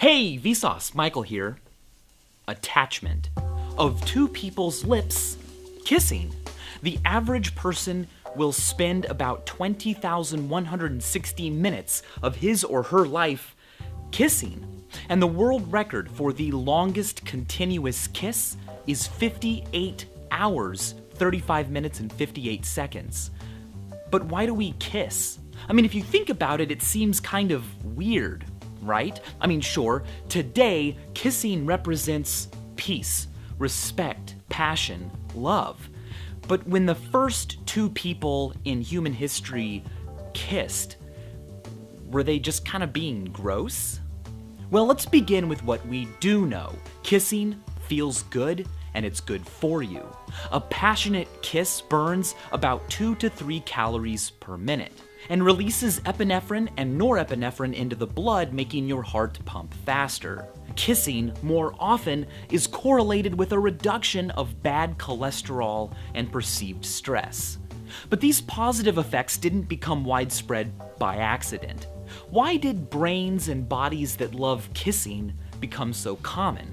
Hey, Vsauce, Michael here. Attachment. Of two people's lips kissing. The average person will spend about 20,160 minutes of his or her life kissing. And the world record for the longest continuous kiss is 58 hours, 35 minutes, and 58 seconds. But why do we kiss? I mean, if you think about it, it seems kind of weird, right? I mean, sure, today, kissing represents peace, respect, passion, love. But when the first two people in human history kissed, were they just kind of being gross? Well, let's begin with what we do know. Kissing feels good, and it's good for you. A passionate kiss burns about 2 to 3 calories per minute and releases epinephrine and norepinephrine into the blood, making your heart pump faster. Kissing, more often, is correlated with a reduction of bad cholesterol and perceived stress. But these positive effects didn't become widespread by accident. Why did brains and bodies that love kissing become so common?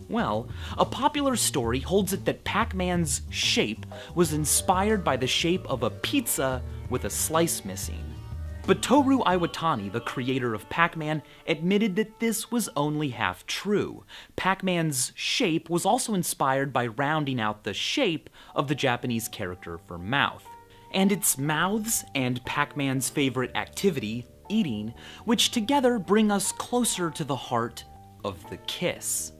Well, a popular story holds it that Pac-Man's shape was inspired by the shape of a pizza with a slice missing. But Toru Iwatani, the creator of Pac-Man, admitted that this was only half true. Pac-Man's shape was also inspired by rounding out the shape of the Japanese character for mouth. And it's mouths and Pac-Man's favorite activity, eating, which together bring us closer to the heart of the kiss.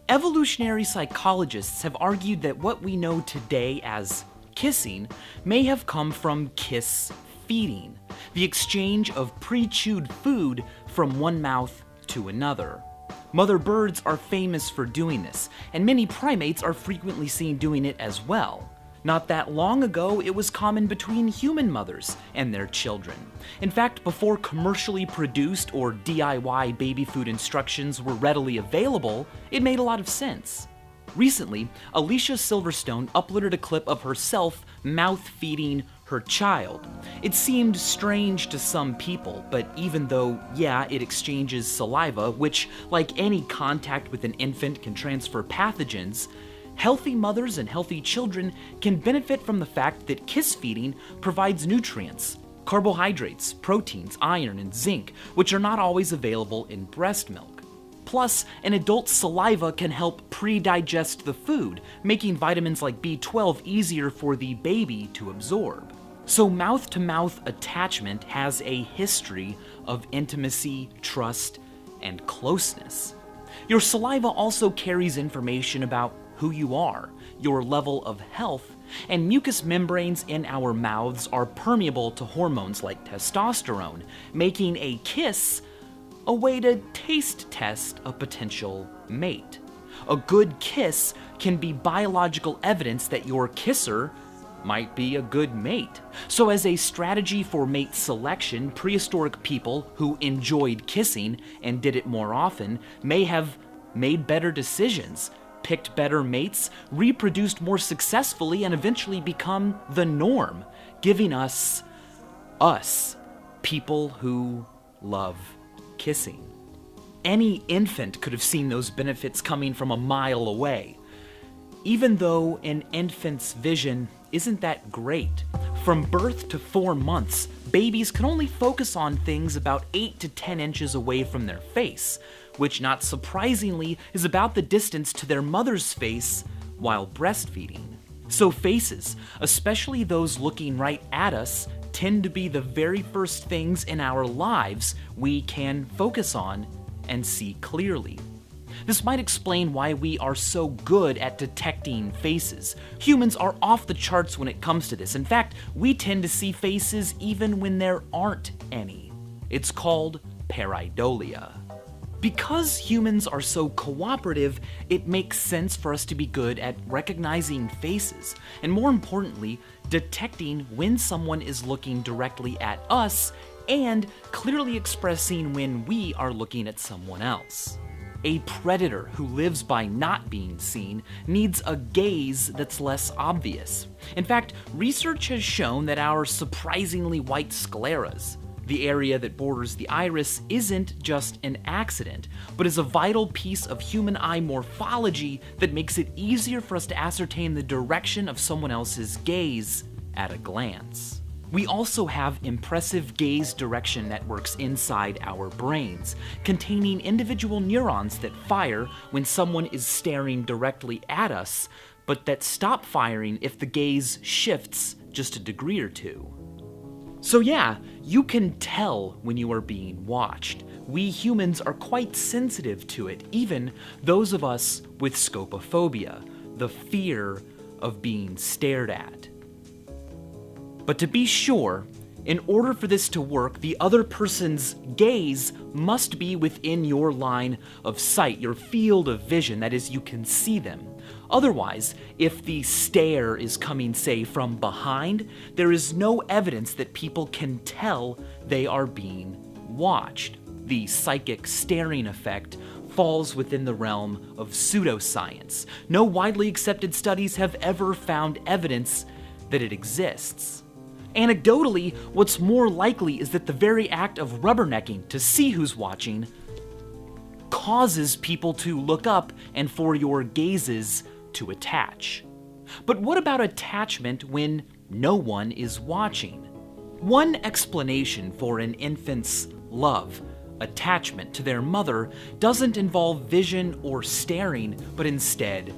Evolutionary psychologists have argued that what we know today as kissing may have come from kiss feeding, the exchange of pre-chewed food from one mouth to another. Mother birds are famous for doing this, and many primates are frequently seen doing it as well. Not that long ago, it was common between human mothers and their children. In fact, before commercially produced or DIY baby food instructions were readily available, it made a lot of sense. Recently, Alicia Silverstone uploaded a clip of herself mouth-feeding her child. It seemed strange to some people, but even though, yeah, it exchanges saliva, which, like any contact with an infant, can transfer pathogens, healthy mothers and healthy children can benefit from the fact that kiss feeding provides nutrients, carbohydrates, proteins, iron, and zinc, which are not always available in breast milk. Plus, an adult's saliva can help pre-digest the food, making vitamins like B12 easier for the baby to absorb. So mouth-to-mouth attachment has a history of intimacy, trust, and closeness. Your saliva also carries information about who you are, your level of health, and mucous membranes in our mouths are permeable to hormones like testosterone, making a kiss a way to taste test a potential mate. A good kiss can be biological evidence that your kisser might be a good mate. So as a strategy for mate selection, prehistoric people who enjoyed kissing and did it more often may have made better decisions, picked better mates, reproduced more successfully, and eventually become the norm, giving us, people who love kissing. Any infant could have seen those benefits coming from a mile away. Even though an infant's vision isn't that great, from birth to 4 months, babies can only focus on things about 8 to 10 inches away from their face, which not surprisingly is about the distance to their mother's face while breastfeeding. So faces, especially those looking right at us, tend to be the very first things in our lives we can focus on and see clearly. This might explain why we are so good at detecting faces. Humans are off the charts when it comes to this. In fact, we tend to see faces even when there aren't any. It's called pareidolia. Because humans are so cooperative, it makes sense for us to be good at recognizing faces, and more importantly, detecting when someone is looking directly at us and clearly expressing when we are looking at someone else. A predator who lives by not being seen needs a gaze that's less obvious. In fact, research has shown that our surprisingly white scleras, The area that borders the iris isn't just an accident, but is a vital piece of human eye morphology that makes it easier for us to ascertain the direction of someone else's gaze at a glance. We also have impressive gaze direction networks inside our brains, containing individual neurons that fire when someone is staring directly at us, but that stop firing if the gaze shifts just a degree or two. So yeah, you can tell when you are being watched. We humans are quite sensitive to it, even those of us with scopophobia, the fear of being stared at. But to be sure, in order for this to work, the other person's gaze must be within your line of sight, your field of vision, that is, you can see them. Otherwise, if the stare is coming, say, from behind, there is no evidence that people can tell they are being watched. The psychic staring effect falls within the realm of pseudoscience. No widely accepted studies have ever found evidence that it exists. Anecdotally, what's more likely is that the very act of rubbernecking to see who's watching causes people to look up and for your gazes to attach. But what about attachment when no one is watching? One explanation for an infant's love, attachment to their mother, doesn't involve vision or staring, but instead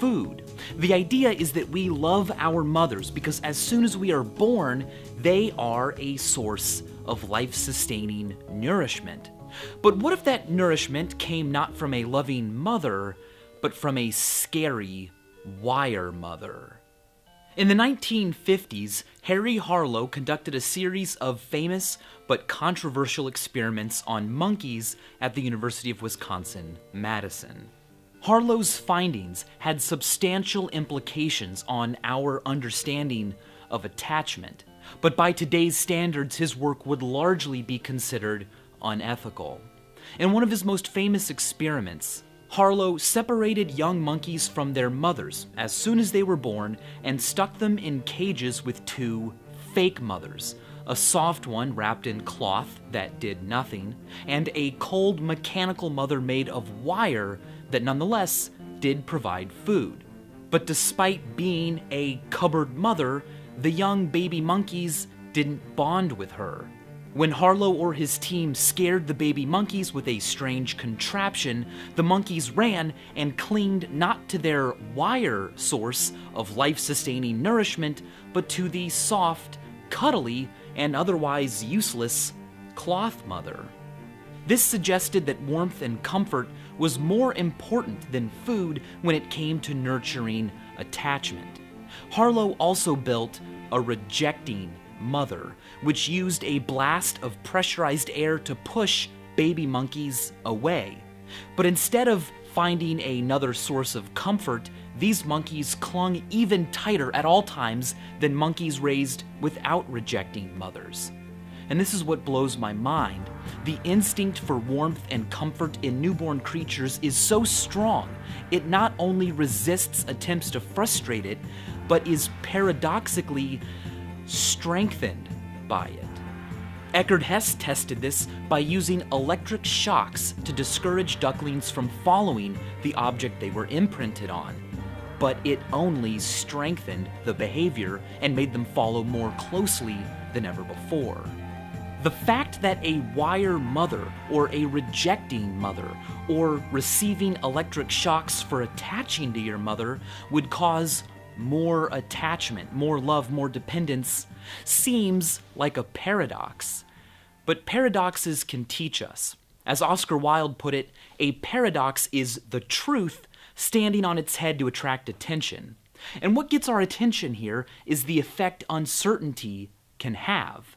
food. The idea is that we love our mothers because as soon as we are born, they are a source of life-sustaining nourishment. But what if that nourishment came not from a loving mother, but from a scary wire mother? In the 1950s, Harry Harlow conducted a series of famous but controversial experiments on monkeys at the University of Wisconsin-Madison. Harlow's findings had substantial implications on our understanding of attachment, but by today's standards, his work would largely be considered unethical. In one of his most famous experiments, Harlow separated young monkeys from their mothers as soon as they were born and stuck them in cages with two fake mothers, a soft one wrapped in cloth that did nothing, and a cold mechanical mother made of wire that nonetheless did provide food. But despite being a cupboard mother, the young baby monkeys didn't bond with her. When Harlow or his team scared the baby monkeys with a strange contraption, the monkeys ran and clinged not to their wire source of life-sustaining nourishment, but to the soft, cuddly, and otherwise useless cloth mother. This suggested that warmth and comfort was more important than food when it came to nurturing attachment. Harlow also built a rejecting mother, which used a blast of pressurized air to push baby monkeys away. But instead of finding another source of comfort, these monkeys clung even tighter at all times than monkeys raised without rejecting mothers. And this is what blows my mind. The instinct for warmth and comfort in newborn creatures is so strong, it not only resists attempts to frustrate it, but is paradoxically strengthened by it. Eckhard Hess tested this by using electric shocks to discourage ducklings from following the object they were imprinted on. But it only strengthened the behavior and made them follow more closely than ever before. The fact that a wire mother, or a rejecting mother, or receiving electric shocks for attaching to your mother would cause more attachment, more love, more dependence, seems like a paradox. But paradoxes can teach us. As Oscar Wilde put it, a paradox is the truth standing on its head to attract attention. And what gets our attention here is the effect uncertainty can have.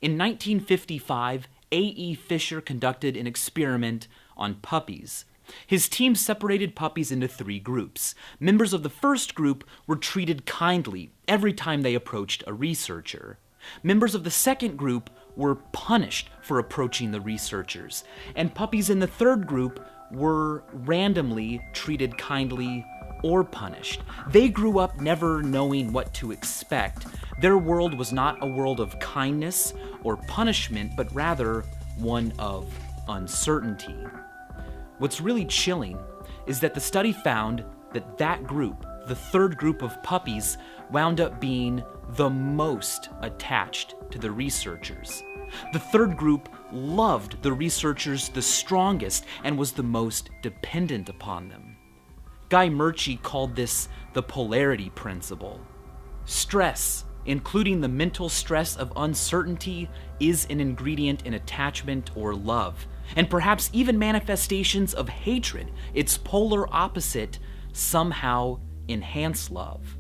In 1955, A.E. Fisher conducted an experiment on puppies. His team separated puppies into 3 groups. Members of the first group were treated kindly every time they approached a researcher. Members of the second group were punished for approaching the researchers, and puppies in the third group were randomly treated kindly or punished. They grew up never knowing what to expect. Their world was not a world of kindness or punishment, but rather one of uncertainty. What's really chilling is that the study found that that group, the third group of puppies, wound up being the most attached to the researchers. The third group loved the researchers the strongest and was the most dependent upon them. Guy Murchie called this the polarity principle. Stress, including the mental stress of uncertainty, is an ingredient in attachment or love, and perhaps even manifestations of hatred, its polar opposite, somehow enhance love.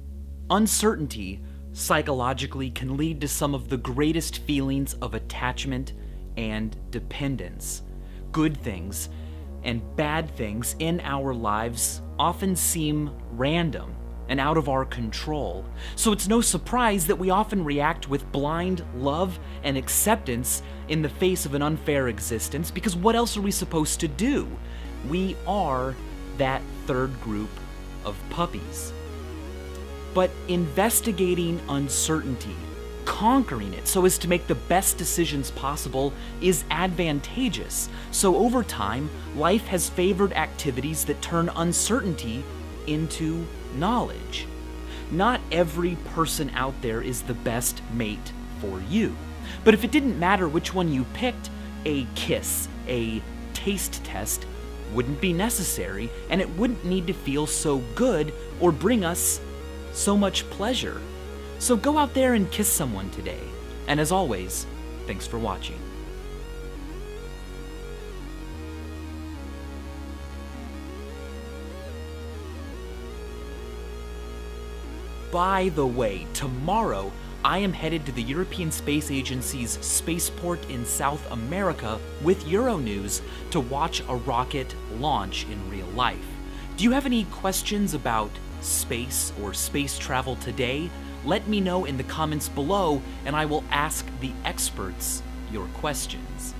Uncertainty psychologically can lead to some of the greatest feelings of attachment and dependence. Good things and bad things in our lives often seem random and out of our control, so it's no surprise that we often react with blind love and acceptance in the face of an unfair existence, because what else are we supposed to do? We are that third group of puppies. But investigating uncertainty, conquering it so as to make the best decisions possible, is advantageous. So over time, life has favored activities that turn uncertainty into knowledge. Not every person out there is the best mate for you. But if it didn't matter which one you picked, a kiss, a taste test, wouldn't be necessary, and it wouldn't need to feel so good or bring us so much pleasure. So go out there and kiss someone today. And as always, thanks for watching. By the way, tomorrow I am headed to the European Space Agency's spaceport in South America with Euronews to watch a rocket launch in real life. Do you have any questions about space or space travel today? Let me know in the comments below and I will ask the experts your questions.